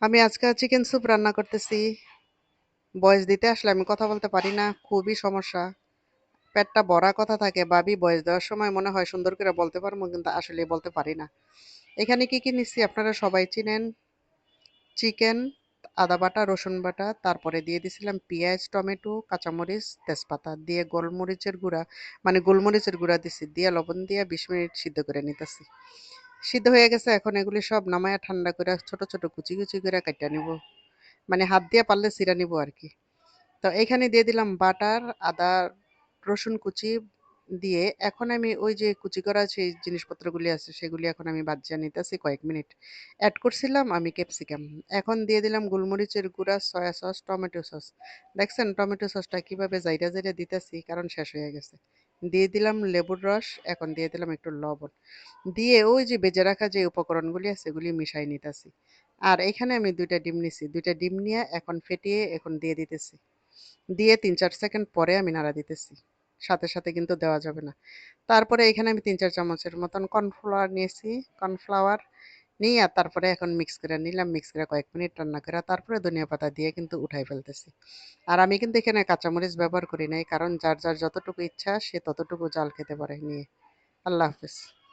আমি আজকে chicken soup রান্না করতেছি। ভয়েস দিতে আসলে আমি কথা বলতে পারি না, খুবই সমস্যা। পেটটা ভরা কথা থাকে, ভাবি ভয়েস দেওয়ার সময় মনে হয় সুন্দর করে বলতে পারবো, কিন্তু আসলে বলতে পারি না। এখানে কি কি নিচ্ছি আপনারা সবাই চিনেন। চিকেন, আদা বাটা, রসুন বাটা, তারপরে দিয়ে দিছিলাম পেঁয়াজ, টমেটো, কাঁচামরিচ, তেজপাতা দিয়ে গোলমরিচের গুঁড়া, মানে গোলমরিচের গুঁড়া দিছি, দিয়ে লবণ দিয়ে 20 মিনিট সিদ্ধ করে নিতেছি। সিদ্ধ হয়ে গেছে, এখন এগুলি সব নামায়া ঠান্ডা করে ছোট ছোট কুচি কুচি করে কাটিয়ে নিব, মানে হাত দিয়ে পারলে ছিঁড়া নিব আর কি। তো এখানে দিয়ে দিলাম বাটার, আদা, রসুন কুচি দিয়ে এখন আমি ওই যে কুচি করা যে জিনিসপত্রগুলি আছে সেগুলি এখন আমি ভাজিয়ে নিতেছি কয়েক মিনিট। অ্যাড করছিলাম আমি ক্যাপসিকাম। এখন দিয়ে দিলাম গোলমরিচের গুঁড়া, সয়া সস, টমেটো সস। দেখছেন টমেটো সসটা কিভাবে জাইরা জাইরা দিতেছি, কারণ শেষ হয়ে গেছে। দিয়ে দিলাম লেবুর রস, এখন দিয়ে দিলাম একটু লবণ, দিয়ে ওই যে বেজে রাখা যে উপকরণগুলি আছে এগুলি মিশাই নিতেছি। আর এখানে আমি 2টা ডিম নিছি, 2টা ডিম নিয়ে এখন ফেটিয়ে এখন দিয়ে দিতেছি। দিয়ে 3-4 সেকেন্ড পরে আমি নাড়া দিতেছি, সাথে সাথে কিন্তু দেওয়া যাবে না। তারপরে এখানে আমি 3-4 চামচের মতন কর্নফ্লাওয়ার নিয়েছি। কর্নফ্লাওয়ার নিয়ে আর তারপরে এখন মিক্স করে নিলাম, মিক্স করে কয়েক মিনিট রান্না করে তারপরে ধনিয়া পাতা দিয়ে কিন্তু উঠাই ফেলতেছি। আর আমি কিন্তু এখানে কাঁচামরিচ ব্যবহার করি নাই, কারণ যার যার যতটুকু ইচ্ছা সে ততটুকু জাল খেতে পারে নিয়ে। আল্লাহ হাফেজ।